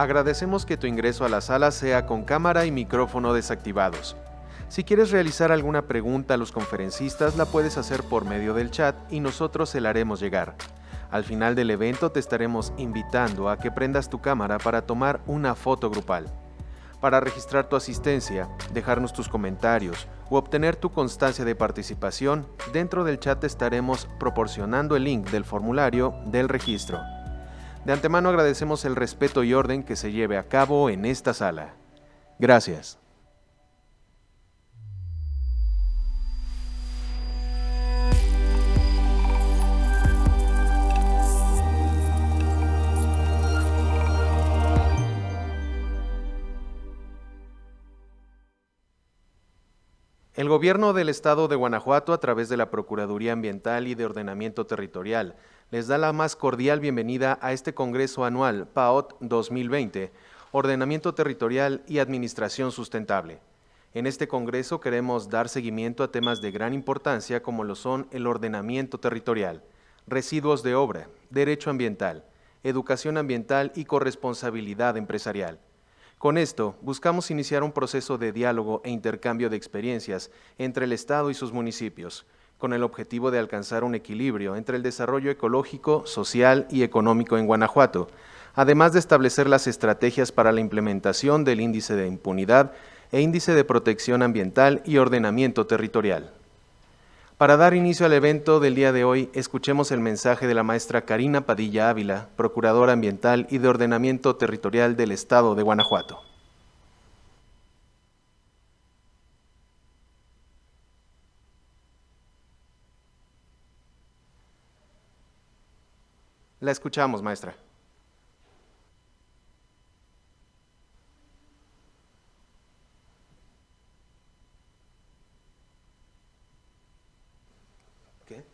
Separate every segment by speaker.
Speaker 1: Agradecemos que tu ingreso a la sala sea con cámara y micrófono desactivados. Si quieres realizar alguna pregunta a los conferencistas, la puedes hacer por medio del chat y nosotros se la haremos llegar. Al final del evento te estaremos invitando a que prendas tu cámara para tomar una foto grupal. Para registrar tu asistencia, dejarnos tus comentarios u obtener tu constancia de participación, dentro del chat te estaremos proporcionando el link del formulario del registro. De antemano agradecemos el respeto y orden que se lleve a cabo en esta sala. Gracias. El Gobierno del Estado de Guanajuato, a través de la Procuraduría Ambiental y de Ordenamiento Territorial, les da la más cordial bienvenida a este Congreso Anual PAOT 2020, Ordenamiento Territorial y Administración Sustentable. En este Congreso queremos dar seguimiento a temas de gran importancia como lo son el ordenamiento territorial, residuos de obra, derecho ambiental, educación ambiental y corresponsabilidad empresarial. Con esto, buscamos iniciar un proceso de diálogo e intercambio de experiencias entre el Estado y sus municipios, con el objetivo de alcanzar un equilibrio entre el desarrollo ecológico, social y económico en Guanajuato, además de establecer las estrategias para la implementación del índice de impunidad e índice de protección ambiental y ordenamiento territorial. Para dar inicio al evento del día de hoy, escuchemos el mensaje de la maestra Karina Padilla Ávila, Procuradora Ambiental y de Ordenamiento Territorial del Estado de Guanajuato. La escuchamos, maestra. ¿Qué?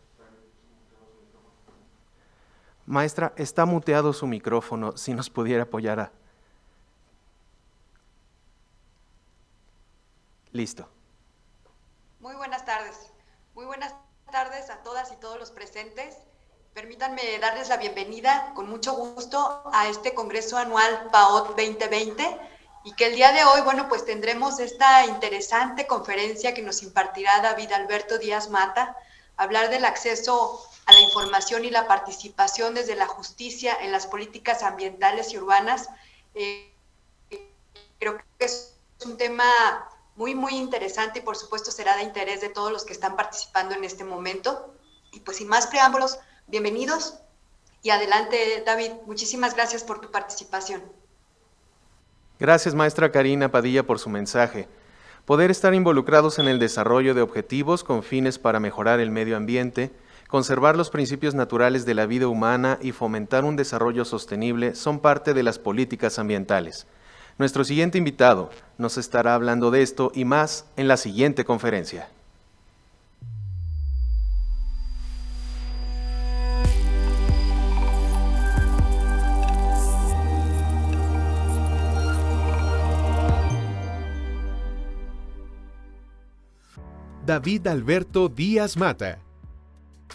Speaker 1: Maestra, está muteado su micrófono, si nos pudiera apoyar a... Listo.
Speaker 2: Muy buenas tardes. Muy buenas tardes a todas y todos los presentes. Permítanme darles la bienvenida con mucho gusto a este Congreso Anual PAOT 2020 y que el día de hoy, bueno, pues tendremos esta interesante conferencia que nos impartirá David Alberto Díaz Mata, hablar del acceso a la información y la participación desde la justicia en las políticas ambientales y urbanas. Creo que es un tema muy interesante y por supuesto será de interés de todos los que están participando en este momento. Y pues sin más preámbulos, bienvenidos y adelante, David. Muchísimas gracias por tu participación.
Speaker 1: Gracias, maestra Karina Padilla, por su mensaje. Poder estar involucrados en el desarrollo de objetivos con fines para mejorar el medio ambiente, conservar los principios naturales de la vida humana y fomentar un desarrollo sostenible son parte de las políticas ambientales. Nuestro siguiente invitado nos estará hablando de esto y más en la siguiente conferencia.
Speaker 3: David Alberto Díaz Mata.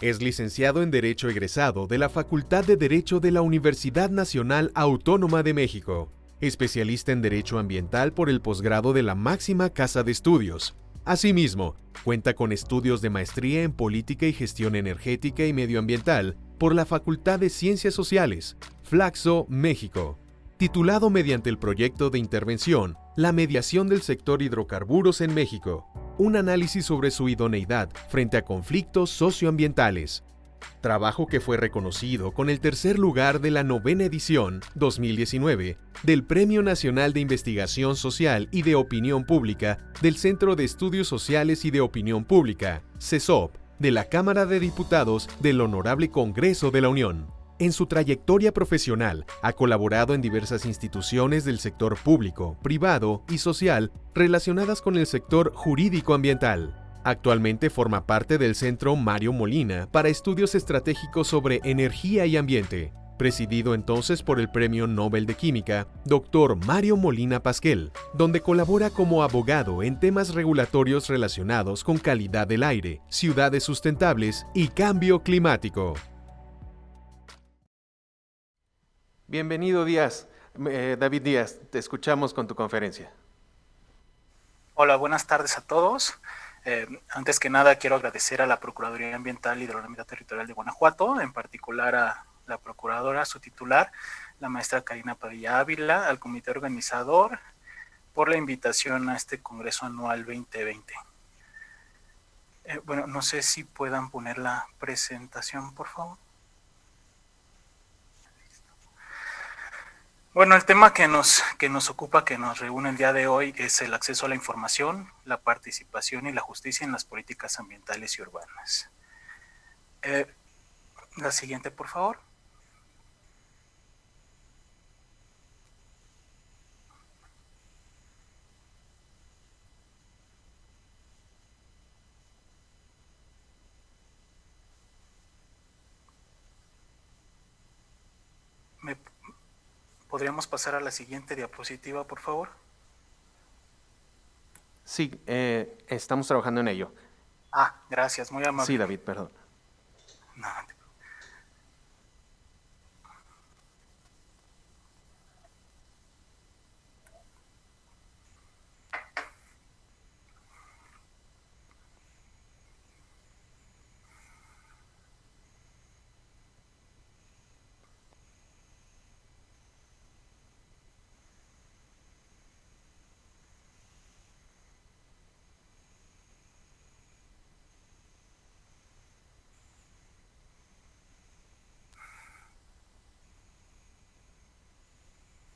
Speaker 3: Es licenciado en Derecho egresado de la Facultad de Derecho de la Universidad Nacional Autónoma de México, especialista en Derecho Ambiental por el posgrado de la máxima casa de estudios. Asimismo, cuenta con estudios de maestría en Política y Gestión Energética y Medioambiental por la Facultad de Ciencias Sociales, Flaxo, México. Titulado mediante el proyecto de intervención La mediación del sector hidrocarburos en México, un análisis sobre su idoneidad frente a conflictos socioambientales. Trabajo que fue reconocido con el tercer lugar de la 9ª edición 2019 del Premio Nacional de Investigación Social y de Opinión Pública del Centro de Estudios Sociales y de Opinión Pública, CESOP, de la Cámara de Diputados del Honorable Congreso de la Unión. En su trayectoria profesional, ha colaborado en diversas instituciones del sector público, privado y social relacionadas con el sector jurídico-ambiental. Actualmente forma parte del Centro Mario Molina para Estudios Estratégicos sobre Energía y Ambiente, presidido entonces por el Premio Nobel de Química, Dr. Mario Molina Pasquel, donde colabora como abogado en temas regulatorios relacionados con calidad del aire, ciudades sustentables y cambio climático.
Speaker 1: Bienvenido, David Díaz, te escuchamos con tu conferencia.
Speaker 4: Hola, buenas tardes a todos. Antes que nada, quiero agradecer a la Procuraduría Ambiental y de la Ordenamiento Territorial de Guanajuato, en particular a la Procuradora, su titular, la maestra Karina Padilla Ávila, al comité organizador, por la invitación a este Congreso Anual 2020. Bueno, no sé si puedan poner la presentación, por favor. Bueno, el tema que nos ocupa, que nos reúne el día de hoy, es el acceso a la información, la participación y la justicia en las políticas ambientales y urbanas. La siguiente, por favor. ¿Podríamos pasar a la siguiente diapositiva, por favor?
Speaker 1: Sí, estamos trabajando en ello.
Speaker 4: Gracias, muy amable.
Speaker 1: Sí, David, perdón.
Speaker 4: No,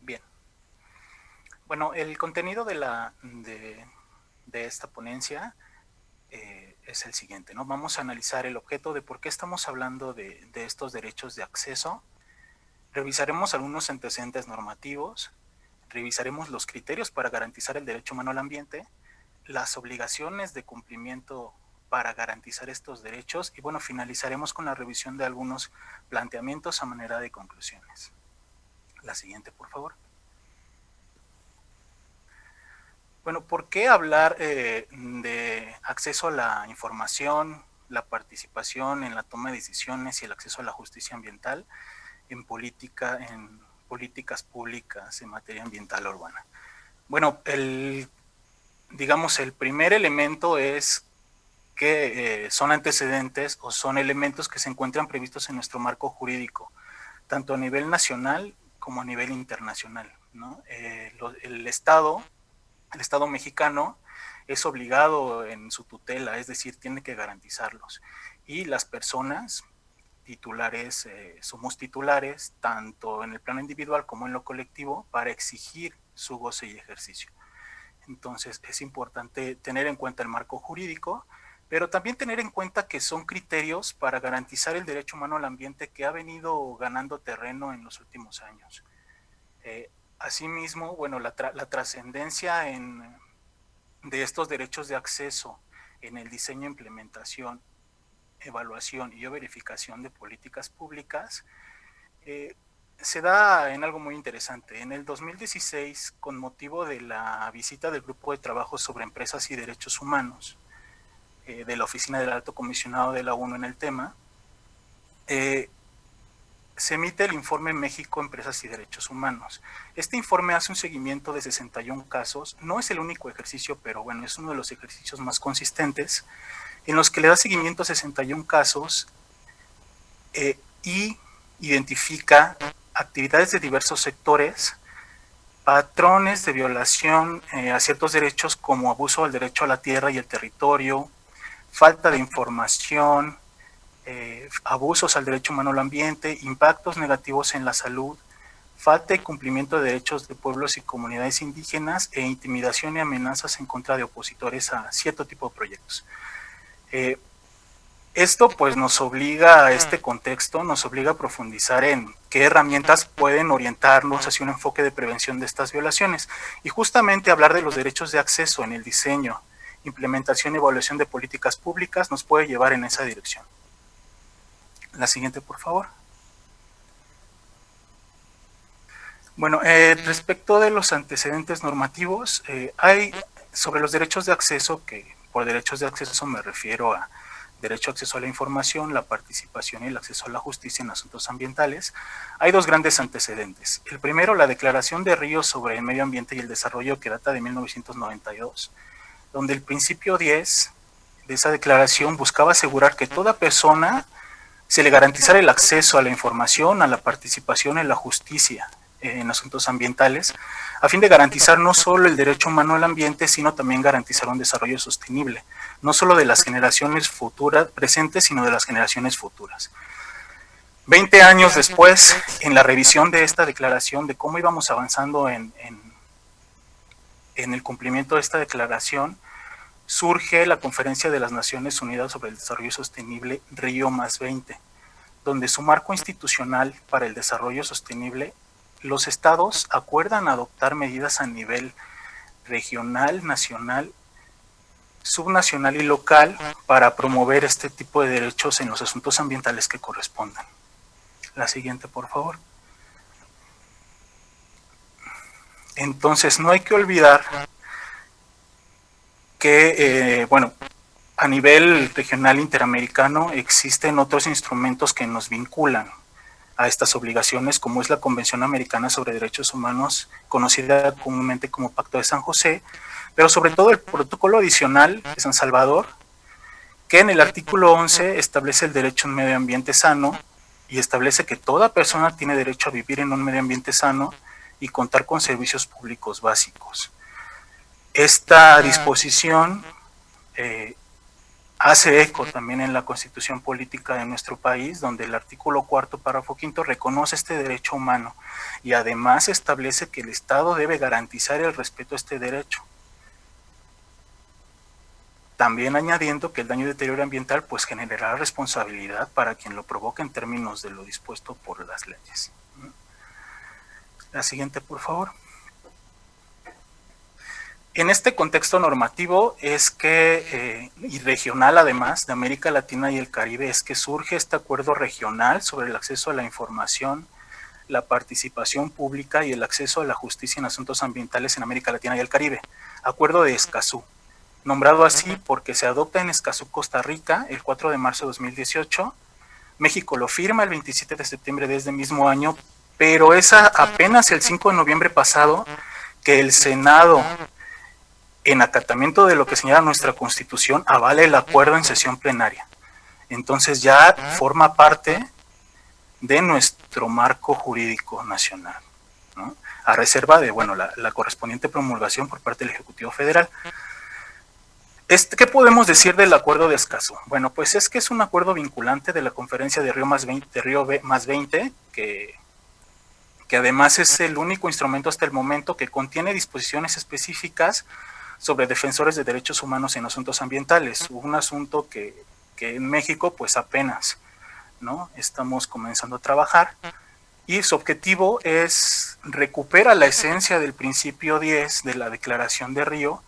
Speaker 4: bien. Bueno, el contenido de esta ponencia es el siguiente, ¿no? Vamos a analizar el objeto de por qué estamos hablando de estos derechos de acceso Revisaremos algunos antecedentes normativos, revisaremos los criterios para garantizar el derecho humano al ambiente, las obligaciones de cumplimiento para garantizar estos derechos y bueno, finalizaremos con la revisión de algunos planteamientos a manera de conclusiones. La siguiente, por favor. Bueno, ¿por qué hablar de acceso a la información, la participación en la toma de decisiones y el acceso a la justicia ambiental en políticas públicas en materia ambiental urbana? Bueno, digamos, el primer elemento es que son antecedentes o son elementos que se encuentran previstos en nuestro marco jurídico, tanto a nivel nacional como a nivel internacional, ¿no? El Estado mexicano es obligado en su tutela, es decir, tiene que garantizarlos. Y las personas titulares, somos titulares, tanto en el plano individual como en lo colectivo, para exigir su goce y ejercicio. Entonces, es importante tener en cuenta el marco jurídico, pero también tener en cuenta que son criterios para garantizar el derecho humano al ambiente que ha venido ganando terreno en los últimos años. Asimismo, bueno, la trascendencia de estos derechos de acceso en el diseño, implementación, evaluación y verificación de políticas públicas se da en algo muy interesante. En el 2016, con motivo de la visita del Grupo de Trabajo sobre Empresas y Derechos Humanos de la Oficina del Alto Comisionado de la ONU en el tema, se emite el informe México, Empresas y Derechos Humanos. Este informe hace un seguimiento de 61 casos, no es el único ejercicio, pero bueno, es uno de los ejercicios más consistentes, en los que le da seguimiento a 61 casos y identifica actividades de diversos sectores, patrones de violación a ciertos derechos como abuso del derecho a la tierra y el territorio, falta de información, abusos al derecho humano al ambiente, impactos negativos en la salud, falta de cumplimiento de derechos de pueblos y comunidades indígenas e intimidación y amenazas en contra de opositores a cierto tipo de proyectos. Esto pues nos obliga a este contexto, nos obliga a profundizar en qué herramientas pueden orientarnos hacia un enfoque de prevención de estas violaciones y justamente hablar de los derechos de acceso en el diseño, implementación y evaluación de políticas públicas nos puede llevar en esa dirección. La siguiente, por favor. Bueno, respecto de los antecedentes normativos, hay sobre los derechos de acceso, que por derechos de acceso me refiero a derecho a acceso a la información, la participación y el acceso a la justicia en asuntos ambientales, hay dos grandes antecedentes. El primero, la Declaración de Ríos sobre el Medio Ambiente y el Desarrollo, que data de 1992, donde el principio 10 de esa declaración buscaba asegurar que toda persona se le garantizara el acceso a la información, a la participación en la justicia en asuntos ambientales, a fin de garantizar no solo el derecho humano al ambiente, sino también garantizar un desarrollo sostenible, no solo de las generaciones futuras, presentes, sino de las generaciones futuras. 20 años después, en la revisión de esta declaración, de cómo íbamos avanzando en el cumplimiento de esta declaración, surge la Conferencia de las Naciones Unidas sobre el Desarrollo Sostenible Río +20, donde su marco institucional para el desarrollo sostenible, los estados acuerdan adoptar medidas a nivel regional, nacional, subnacional y local para promover este tipo de derechos en los asuntos ambientales que correspondan. La siguiente, por favor. Entonces, no hay que olvidar que, bueno, a nivel regional interamericano existen otros instrumentos que nos vinculan a estas obligaciones, como es la Convención Americana sobre Derechos Humanos, conocida comúnmente como Pacto de San José, pero sobre todo el Protocolo Adicional de San Salvador, que en el artículo 11 establece el derecho a un medio ambiente sano y establece que toda persona tiene derecho a vivir en un medio ambiente sano y contar con servicios públicos básicos. Esta disposición hace eco también en la Constitución Política de nuestro país, donde el artículo 4, párrafo 5, reconoce este derecho humano y además establece que el Estado debe garantizar el respeto a este derecho. También añadiendo que el daño y deterioro ambiental pues generará responsabilidad para quien lo provoque en términos de lo dispuesto por las leyes. La siguiente, por favor. En este contexto normativo es que, y regional además, de América Latina y el Caribe, es que surge este acuerdo regional sobre el acceso a la información, la participación pública y el acceso a la justicia en asuntos ambientales en América Latina y el Caribe, Acuerdo de Escazú, nombrado así porque se adopta en Escazú, Costa Rica, el 4 de marzo de 2018, México lo firma el 27 de septiembre de este mismo año, pero es apenas el 5 de noviembre pasado que el Senado, en acatamiento de lo que señala nuestra Constitución, avala el acuerdo en sesión plenaria. Entonces ya forma parte de nuestro marco jurídico nacional, ¿no? A reserva de, bueno, la correspondiente promulgación por parte del Ejecutivo Federal. ¿Qué podemos decir del acuerdo de Escazú? Bueno, pues es que es un acuerdo vinculante de la Conferencia de Río más 20, que además es el único instrumento hasta el momento que contiene disposiciones específicas sobre defensores de derechos humanos en asuntos ambientales, un asunto que en México pues apenas, ¿no?, estamos comenzando a trabajar, y su objetivo es recuperar la esencia del principio 10 de la Declaración de Río,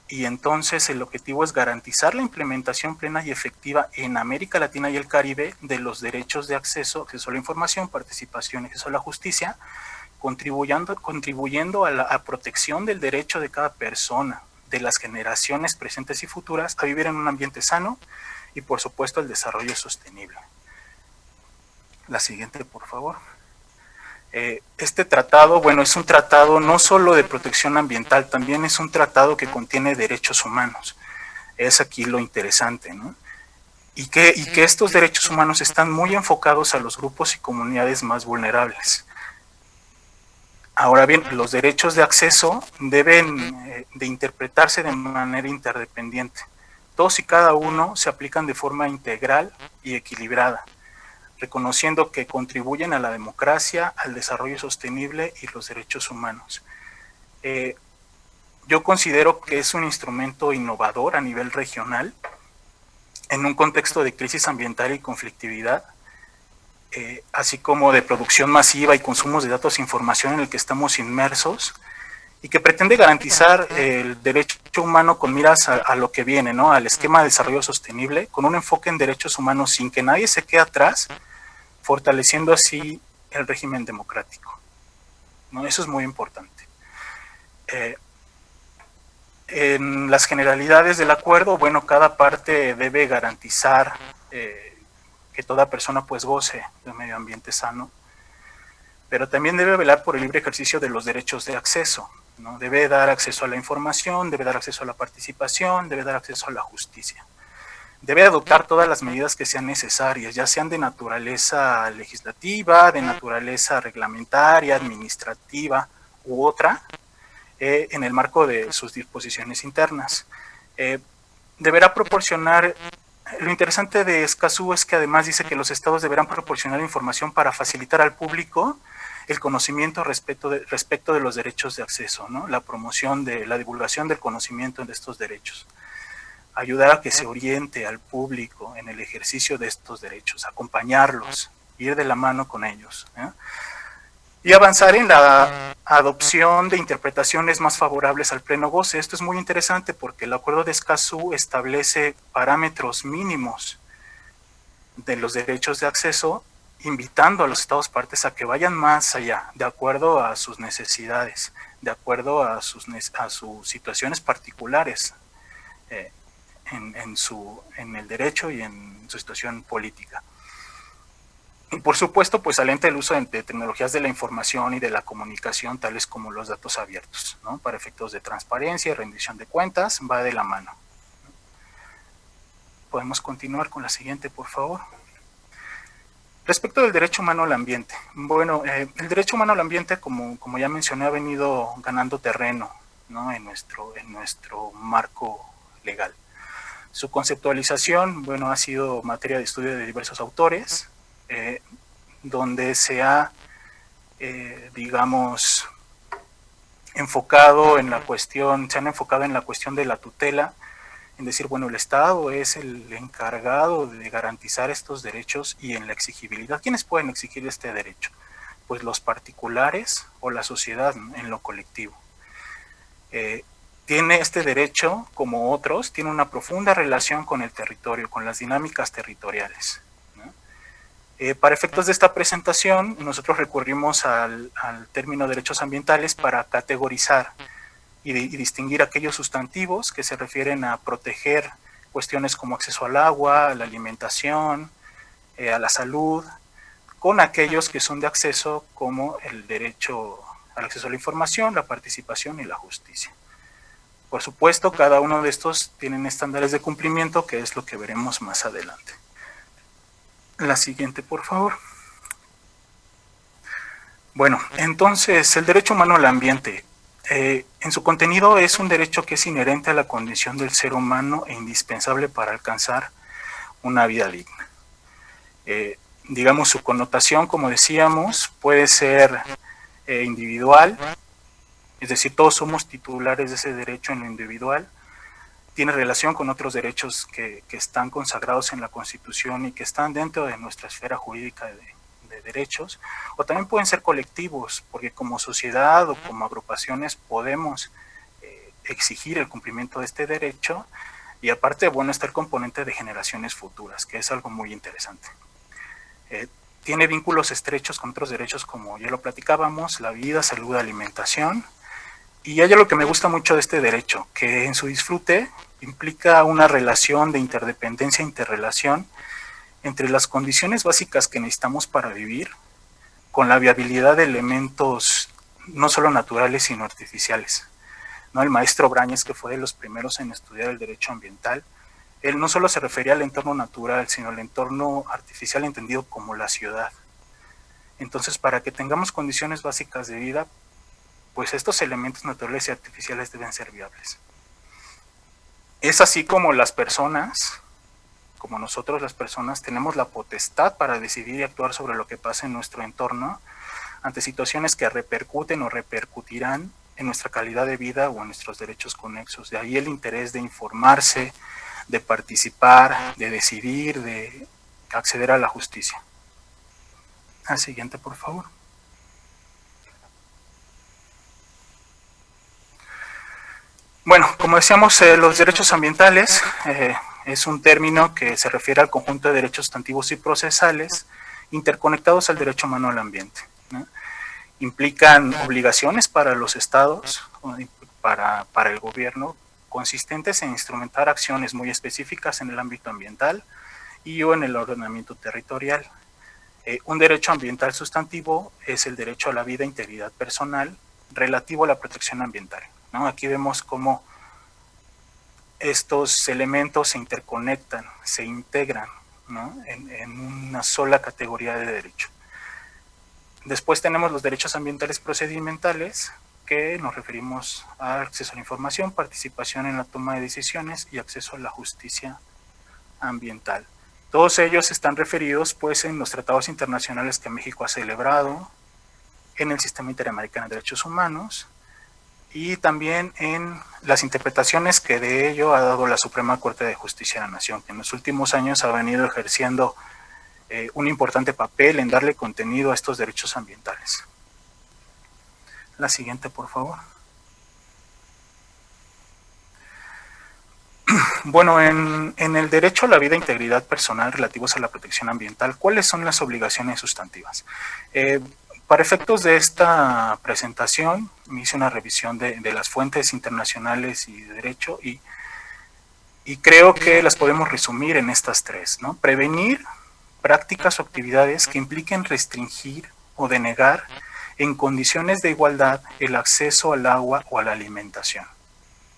Speaker 4: y entonces el objetivo es garantizar la implementación plena y efectiva en América Latina y el Caribe de los derechos de acceso a la información, participación y acceso a la justicia, contribuyendo a la protección del derecho de cada persona, de las generaciones presentes y futuras, a vivir en un ambiente sano y, por supuesto, el desarrollo sostenible. La siguiente, por favor. Este tratado, bueno, es un tratado no solo de protección ambiental, también es un tratado que contiene derechos humanos. Es aquí lo interesante, ¿no? Y que estos derechos humanos están muy enfocados a los grupos y comunidades más vulnerables. Ahora bien, los derechos de acceso deben de interpretarse de manera interdependiente. Todos y cada uno se aplican de forma integral y equilibrada, reconociendo que contribuyen a la democracia, al desarrollo sostenible y los derechos humanos. Yo considero que es un instrumento innovador a nivel regional, en un contexto de crisis ambiental y conflictividad, así como de producción masiva y consumos de datos e información en el que estamos inmersos, y que pretende garantizar el derecho humano con miras a lo que viene, ¿no?, al esquema de desarrollo sostenible, con un enfoque en derechos humanos sin que nadie se quede atrás, fortaleciendo así el régimen democrático, ¿no? Eso es muy importante. En las generalidades del acuerdo, bueno, cada parte debe garantizar que toda persona pues goce de un medio ambiente sano, pero también debe velar por el libre ejercicio de los derechos de acceso, ¿no? Debe dar acceso a la información, debe dar acceso a la participación, debe dar acceso a la justicia. Debe adoptar todas las medidas que sean necesarias, ya sean de naturaleza legislativa, de naturaleza reglamentaria, administrativa u otra, en el marco de sus disposiciones internas. Deberá proporcionar. Lo interesante de Escazú es que además dice que los estados deberán proporcionar información para facilitar al público el conocimiento respecto de los derechos de acceso, ¿no?, la promoción de la divulgación del conocimiento de estos derechos, ayudar a que se oriente al público en el ejercicio de estos derechos, acompañarlos, ir de la mano con ellos, y avanzar en la adopción de interpretaciones más favorables al pleno goce. Esto es muy interesante porque el Acuerdo de Escazú establece parámetros mínimos de los derechos de acceso, invitando a los estados partes a que vayan más allá, de acuerdo a sus necesidades, de acuerdo a sus situaciones particulares en el derecho y en su situación política. Y por supuesto, pues alenta el uso de tecnologías de la información y de la comunicación, tales como los datos abiertos, ¿no?, para efectos de transparencia y rendición de cuentas, va de la mano. Podemos continuar con la siguiente, por favor. Respecto del derecho humano al ambiente. Bueno, el derecho humano al ambiente, como ya mencioné, ha venido ganando terreno, ¿no?, en nuestro marco legal. Su conceptualización, bueno, ha sido materia de estudio de diversos autores, donde se ha, digamos, se han enfocado en la cuestión de la tutela, en decir, bueno, el Estado es el encargado de garantizar estos derechos y en la exigibilidad. ¿Quiénes pueden exigir este derecho? pues los particulares o la sociedad, ¿no?, en lo colectivo. Tiene este derecho, como otros, tiene una profunda relación con el territorio, con las dinámicas territoriales, ¿no? Para efectos de esta presentación, nosotros recurrimos al término derechos ambientales para categorizar y distinguir aquellos sustantivos que se refieren a proteger cuestiones como acceso al agua, a la alimentación, a la salud, con aquellos que son de acceso como el derecho al acceso a la información, la participación y la justicia. Por supuesto, cada uno de estos tienen estándares de cumplimiento, que es lo que veremos más adelante. La siguiente, por favor. Bueno, entonces, el derecho humano al ambiente. En su contenido es un derecho que es inherente a la condición del ser humano e indispensable para alcanzar una vida digna. Digamos, su connotación, como decíamos, puede ser individual, es decir, todos somos titulares de ese derecho en lo individual. Tiene relación con otros derechos que están consagrados en la Constitución y que están dentro de nuestra esfera jurídica de derechos, o también pueden ser colectivos, porque como sociedad o como agrupaciones podemos exigir el cumplimiento de este derecho, y aparte, bueno, está el componente de generaciones futuras, que es algo muy interesante. Tiene vínculos estrechos con otros derechos, como ya lo platicábamos, la vida, salud, alimentación. Y hay algo que me gusta mucho de este derecho, que en su disfrute implica una relación de interdependencia e interrelación entre las condiciones básicas que necesitamos para vivir, con la viabilidad de elementos no solo naturales, sino artificiales, ¿no? El maestro Brañes, que fue de los primeros en estudiar el derecho ambiental, él no solo se refería al entorno natural, sino al entorno artificial entendido como la ciudad. Entonces, para que tengamos condiciones básicas de vida, pues estos elementos naturales y artificiales deben ser viables. Es así como las personas, como nosotros las personas, tenemos la potestad para decidir y actuar sobre lo que pasa en nuestro entorno ante situaciones que repercuten o repercutirán en nuestra calidad de vida o en nuestros derechos conexos. De ahí el interés de informarse, de participar, de decidir, de acceder a la justicia. Al siguiente, por favor. Bueno, como decíamos, los derechos ambientales es un término que se refiere al conjunto de derechos sustantivos y procesales interconectados al derecho humano al ambiente, ¿no? Implican obligaciones para los estados, para el gobierno, consistentes en instrumentar acciones muy específicas en el ámbito ambiental y o en el ordenamiento territorial. Un derecho ambiental sustantivo es el derecho a la vida e integridad personal relativo a la protección ambiental, ¿no? Aquí vemos cómo estos elementos se interconectan, se integran, ¿no?, en una sola categoría de derecho. Después tenemos los derechos ambientales procedimentales, que nos referimos a acceso a la información, participación en la toma de decisiones y acceso a la justicia ambiental. Todos ellos están referidos pues en los tratados internacionales que México ha celebrado, en el Sistema Interamericano de Derechos Humanos y también en las interpretaciones que de ello ha dado la Suprema Corte de Justicia de la Nación, que en los últimos años ha venido ejerciendo un importante papel en darle contenido a estos derechos ambientales. La siguiente, por favor. Bueno, en el derecho a la vida e integridad personal relativos a la protección ambiental, ¿cuáles son las obligaciones sustantivas? Para efectos de esta presentación, me hice una revisión de las fuentes internacionales y de derecho y creo que las podemos resumir en estas tres, ¿no? Prevenir prácticas o actividades que impliquen restringir o denegar en condiciones de igualdad el acceso al agua o a la alimentación.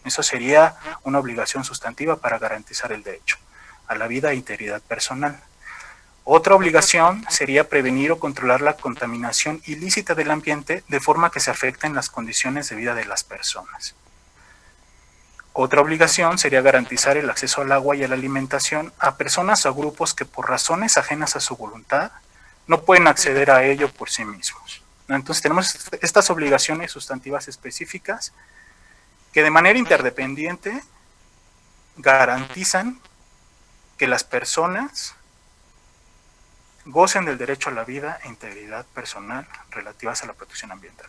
Speaker 4: Eso sería una obligación sustantiva para garantizar el derecho a la vida e integridad personal. Otra obligación sería prevenir o controlar la contaminación ilícita del ambiente de forma que se afecten las condiciones de vida de las personas. Otra obligación sería garantizar el acceso al agua y a la alimentación a personas o grupos que por razones ajenas a su voluntad no pueden acceder a ello por sí mismos. Entonces tenemos estas obligaciones sustantivas específicas que de manera interdependiente garantizan que las personas gocen del derecho a la vida e integridad personal relativas a la protección ambiental.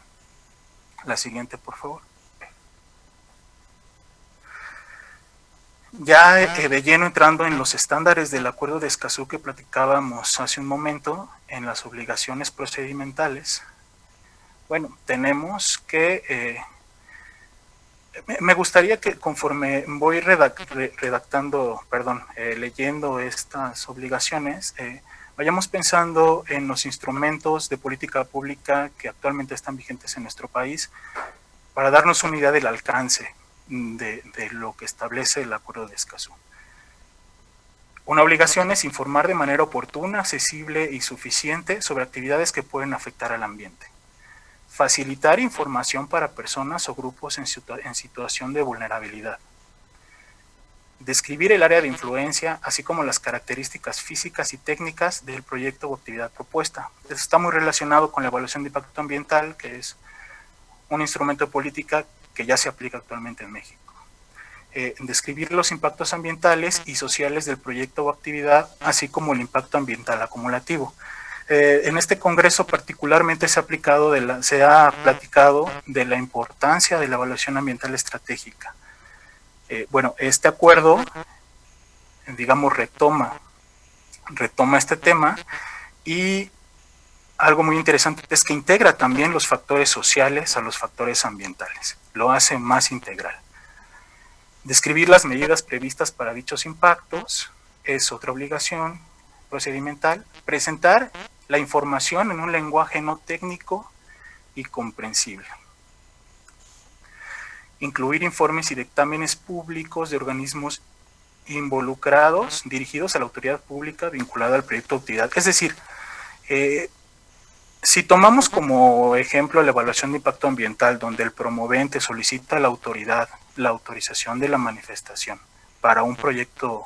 Speaker 4: La siguiente, por favor. Ya de lleno entrando en los estándares del Acuerdo de Escazú que platicábamos hace un momento, en las obligaciones procedimentales, bueno, tenemos que, me gustaría que conforme voy leyendo estas obligaciones, vayamos pensando en los instrumentos de política pública que actualmente están vigentes en nuestro país para darnos una idea del alcance de lo que establece el Acuerdo de Escazú. Una obligación es informar de manera oportuna, accesible y suficiente sobre actividades que pueden afectar al ambiente. Facilitar información para personas o grupos en situación de vulnerabilidad. Describir el área de influencia, así como las características físicas y técnicas del proyecto o actividad propuesta. Eso está muy relacionado con la evaluación de impacto ambiental, que es un instrumento de política que ya se aplica actualmente en México. Describir los impactos ambientales y sociales del proyecto o actividad, así como el impacto ambiental acumulativo. En este congreso particularmente se ha platicado de la importancia de la evaluación ambiental estratégica. Bueno, este acuerdo, digamos, retoma este tema, y algo muy interesante es que integra también los factores sociales a los factores ambientales, lo hace más integral. Describir las medidas previstas para dichos impactos es otra obligación procedimental. Presentar la información en un lenguaje no técnico y comprensible. Incluir informes y dictámenes públicos de organismos involucrados dirigidos a la autoridad pública vinculada al proyecto o actividad. Es decir, si tomamos como ejemplo la evaluación de impacto ambiental, donde el promovente solicita a la autoridad la autorización de la manifestación para un proyecto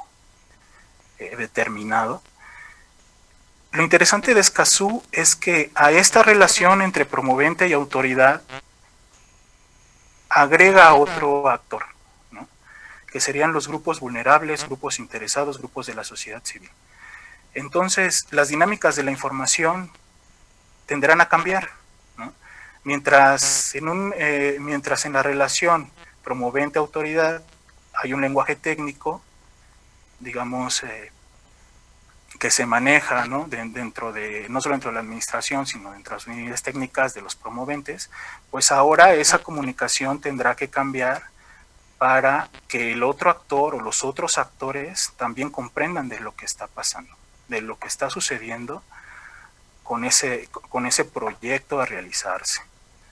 Speaker 4: determinado, lo interesante de Escazú es que a esta relación entre promovente y autoridad agrega a otro actor, ¿no? Que serían los grupos vulnerables, grupos interesados, grupos de la sociedad civil. Entonces, las dinámicas de la información tendrán a cambiar, ¿no? Mientras en la relación promovente-autoridad hay un lenguaje técnico, digamos, que se maneja, ¿no? No solo dentro de la administración, sino dentro de las unidades técnicas de los promoventes, pues ahora esa comunicación tendrá que cambiar para que el otro actor o los otros actores también comprendan de lo que está pasando, de lo que está sucediendo con ese proyecto a realizarse.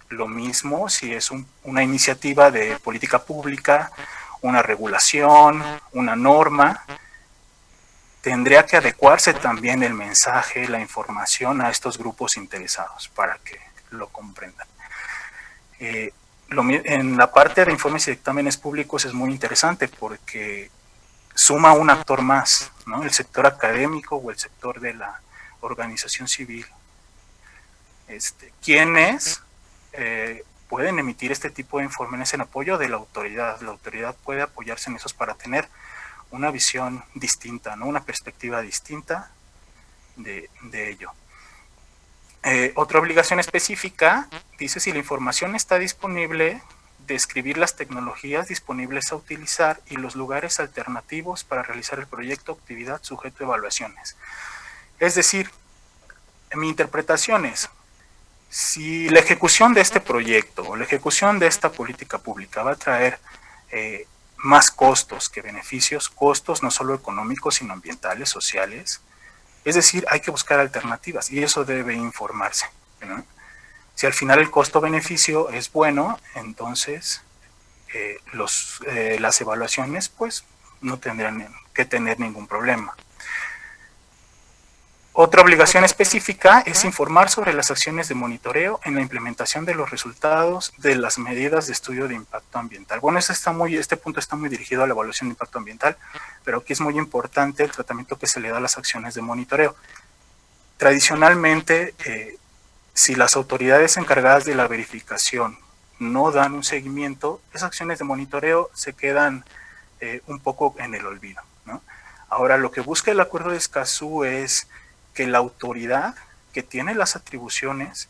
Speaker 4: Lo mismo si es una iniciativa de política pública, una regulación, una norma, tendría que adecuarse también el mensaje, la información a estos grupos interesados para que lo comprendan. En la parte de informes y dictámenes públicos es muy interesante porque suma un actor más, ¿no? El sector académico o el sector de la organización civil. ¿Quiénes pueden emitir este tipo de informes en apoyo de la autoridad? La autoridad puede apoyarse en esos para tener una visión distinta, ¿no? Una perspectiva distinta de ello. Otra obligación específica dice: si la información está disponible, describir las tecnologías disponibles a utilizar y los lugares alternativos para realizar el proyecto o actividad sujeto a evaluaciones. Es decir, mi interpretación es: si la ejecución de este proyecto o la ejecución de esta política pública va a traer más costos que beneficios, costos no solo económicos, sino ambientales, sociales. Es decir, hay que buscar alternativas y eso debe informarse, ¿no? Si al final el costo-beneficio es bueno, entonces las evaluaciones pues no tendrán que tener ningún problema. Otra obligación específica es informar sobre las acciones de monitoreo en la implementación de los resultados de las medidas de estudio de impacto ambiental. Bueno, este punto está muy dirigido a la evaluación de impacto ambiental, pero aquí es muy importante el tratamiento que se le da a las acciones de monitoreo. Tradicionalmente, si las autoridades encargadas de la verificación no dan un seguimiento, esas acciones de monitoreo se quedan un poco en el olvido, ¿no? Ahora, lo que busca el Acuerdo de Escazú es que la autoridad que tiene las atribuciones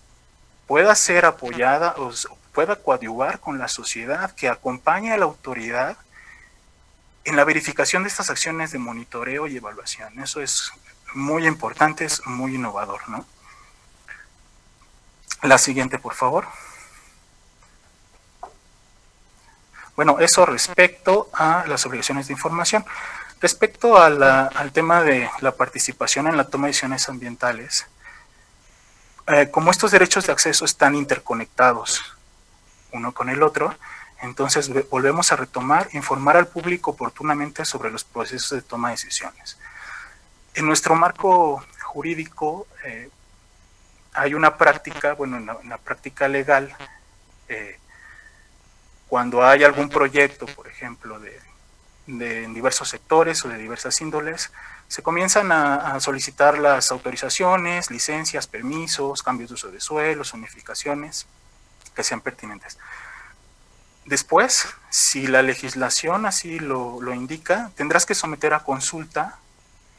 Speaker 4: pueda ser apoyada o pueda coadyuvar con la sociedad, que acompañe a la autoridad en la verificación de estas acciones de monitoreo y evaluación. Eso es muy importante, es muy innovador, ¿no? La siguiente, por favor. Bueno, eso respecto a las obligaciones de información. Respecto a al tema de la participación en la toma de decisiones ambientales, como estos derechos de acceso están interconectados uno con el otro, entonces volvemos a retomar, informar al público oportunamente sobre los procesos de toma de decisiones. En nuestro marco jurídico hay una práctica, bueno, en la práctica legal, cuando hay algún proyecto, por ejemplo, de diversos sectores o de diversas índoles, se comienzan a solicitar las autorizaciones, licencias, permisos, cambios de uso de suelo, zonificaciones que sean pertinentes. Después, si la legislación así lo indica, tendrás que someter a consulta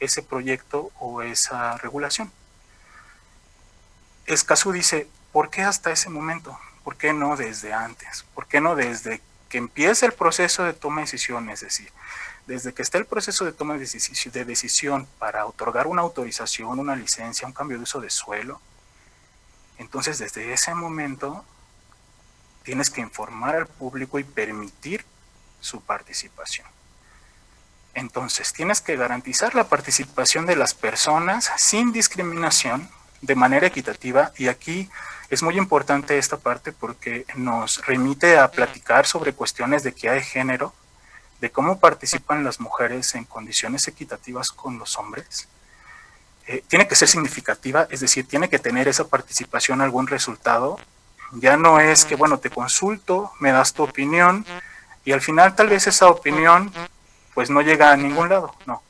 Speaker 4: ese proyecto o esa regulación. Escazú dice, ¿por qué hasta ese momento? ¿Por qué no desde antes? ¿Por qué no desde que empiece el proceso de toma de decisión? Es decir, desde que esté el proceso de toma de decisión para otorgar una autorización, una licencia, un cambio de uso de suelo, entonces desde ese momento tienes que informar al público y permitir su participación. Entonces tienes que garantizar la participación de las personas sin discriminación, de manera equitativa, y aquí es muy importante esta parte porque nos remite a platicar sobre cuestiones de equidad de género, de cómo participan las mujeres en condiciones equitativas con los hombres. Tiene que ser significativa, es decir, tiene que tener esa participación algún resultado. Ya no es que, bueno, te consulto, me das tu opinión, y al final tal vez esa opinión pues no llega a ningún lado. No,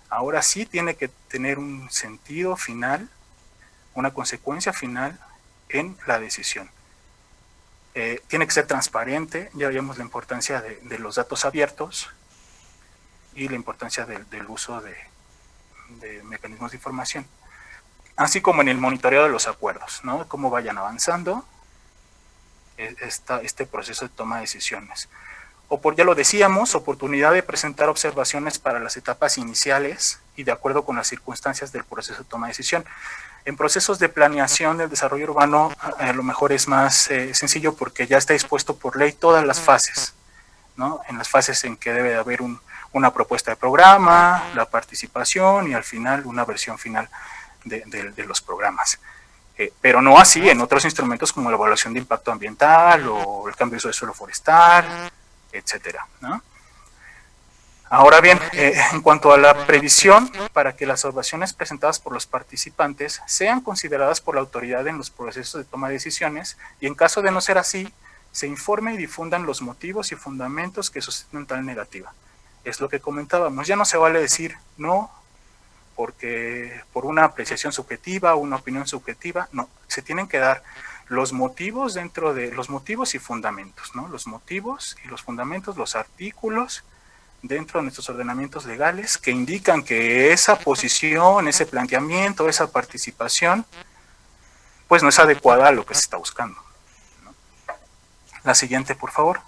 Speaker 4: ahora sí tiene que tener un sentido final, una consecuencia final en la decisión. Tiene que ser transparente, ya vimos la importancia de los datos abiertos y la importancia del uso de mecanismos de información, así como en el monitoreo de los acuerdos, ¿no? Cómo vayan avanzando este proceso de toma de decisiones. Ya lo decíamos, oportunidad de presentar observaciones para las etapas iniciales y de acuerdo con las circunstancias del proceso de toma de decisión. En procesos de planeación del desarrollo urbano a lo mejor es más sencillo porque ya está dispuesto por ley todas las fases, ¿no? En las fases en que debe de haber una propuesta de programa, la participación y al final una versión final de los programas. Pero no así en otros instrumentos como la evaluación de impacto ambiental o el cambio de uso de suelo forestal, etcétera, ¿no? Ahora bien, en cuanto a la previsión para que las observaciones presentadas por los participantes sean consideradas por la autoridad en los procesos de toma de decisiones, y en caso de no ser así, se informe y difundan los motivos y fundamentos que sustentan tal negativa. Es lo que comentábamos, ya no se vale decir no porque por una apreciación subjetiva o una opinión subjetiva, no, se tienen que dar los motivos dentro de los motivos y fundamentos, ¿no? Los motivos y los fundamentos, los artículos dentro de nuestros ordenamientos legales que indican que esa posición, ese planteamiento, esa participación, pues no es adecuada a lo que se está buscando, ¿no? La siguiente, por favor.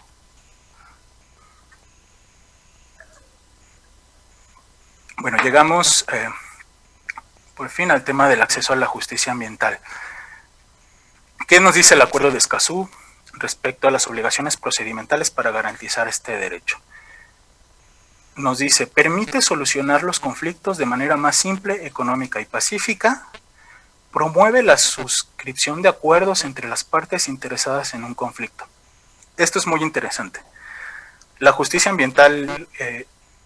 Speaker 4: Bueno, llegamos por fin al tema del acceso a la justicia ambiental. ¿Qué nos dice el Acuerdo de Escazú respecto a las obligaciones procedimentales para garantizar este derecho? Nos dice, permite solucionar los conflictos de manera más simple, económica y pacífica, promueve la suscripción de acuerdos entre las partes interesadas en un conflicto. Esto es muy interesante. La justicia ambiental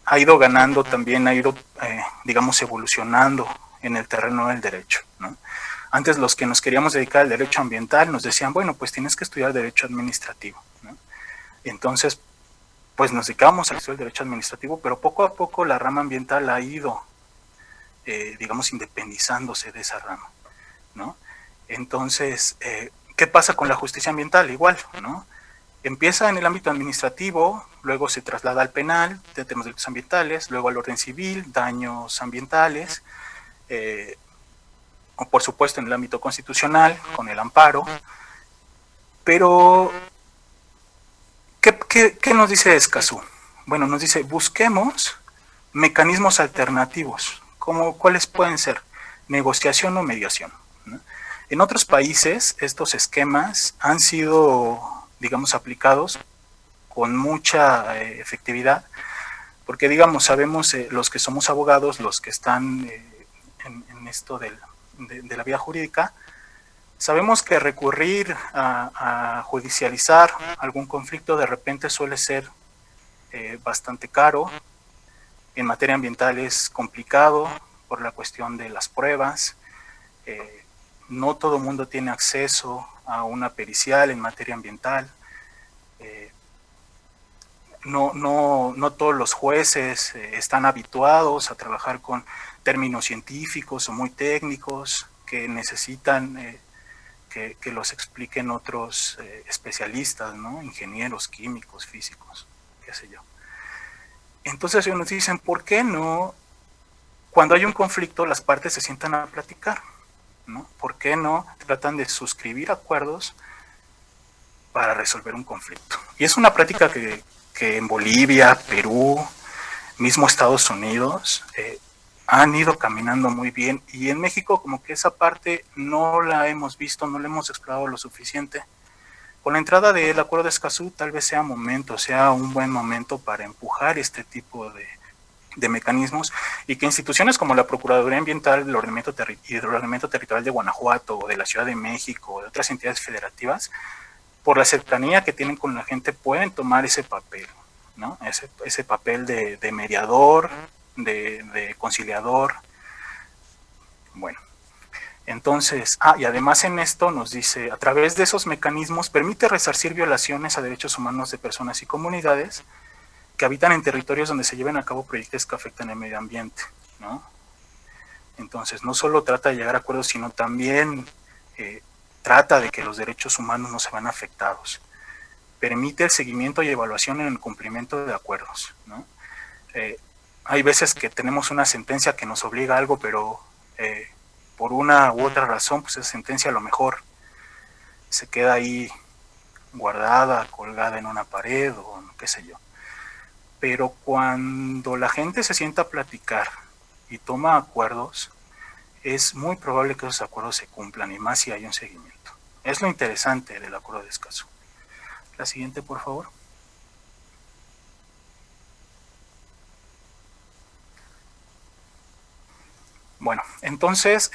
Speaker 4: ha ido ganando también, ha ido, digamos, evolucionando en el terreno del derecho, ¿no? Antes los que nos queríamos dedicar al derecho ambiental nos decían, bueno, pues tienes que estudiar derecho administrativo, ¿no? Entonces, pues nos dedicamos al estudio del derecho administrativo, pero poco a poco la rama ambiental ha ido, digamos, independizándose de esa rama, ¿no? Entonces, ¿qué pasa con la justicia ambiental? Igual, ¿no? Empieza en el ámbito administrativo, luego se traslada al penal, de temas de delitos ambientales, luego al orden civil, daños ambientales, por supuesto en el ámbito constitucional, con el amparo, pero ¿qué nos dice Escazú? Bueno, nos dice, busquemos mecanismos alternativos, como cuáles pueden ser negociación o mediación, ¿no? En otros países estos esquemas han sido, digamos, aplicados con mucha efectividad, porque digamos, sabemos los que somos abogados, los que están en esto de la vida jurídica, sabemos que recurrir a judicializar algún conflicto de repente suele ser bastante caro. En materia ambiental es complicado por la cuestión de las pruebas. No todo el mundo tiene acceso a una pericial en materia ambiental. No todos los jueces están habituados a trabajar con términos científicos o muy técnicos que necesitan que los expliquen otros especialistas, ¿no? Ingenieros, químicos, físicos, qué sé yo. Entonces ellos nos dicen, ¿por qué no, cuando hay un conflicto, las partes se sientan a platicar, ¿no? ¿Por qué no tratan de suscribir acuerdos para resolver un conflicto? Y es una práctica que en Bolivia, Perú, mismo Estados Unidos, han ido caminando muy bien, y en México como que esa parte no la hemos visto, no la hemos explorado lo suficiente. Con la entrada del Acuerdo de Escazú tal vez sea un buen momento para empujar este tipo de mecanismos, y que instituciones como la Procuraduría Ambiental del Ordenamiento Territorial de Guanajuato, o de la Ciudad de México, o de otras entidades federativas, por la cercanía que tienen con la gente, pueden tomar ese papel, ¿no? Ese papel de mediador, de conciliador. Bueno, entonces, y además en esto nos dice, a través de esos mecanismos permite resarcir violaciones a derechos humanos de personas y comunidades que habitan en territorios donde se lleven a cabo proyectos que afectan el medio ambiente, ¿no? Entonces, no solo trata de llegar a acuerdos, sino también trata de que los derechos humanos no se vean afectados. Permite el seguimiento y evaluación en el cumplimiento de acuerdos, ¿no? Hay veces que tenemos una sentencia que nos obliga a algo, pero por una u otra razón, pues esa sentencia a lo mejor se queda ahí guardada, colgada en una pared o qué sé yo. Pero cuando la gente se sienta a platicar y toma acuerdos, es muy probable que esos acuerdos se cumplan, y más si hay un seguimiento. Es lo interesante del Acuerdo de Escazú. La siguiente, por favor. Bueno, entonces,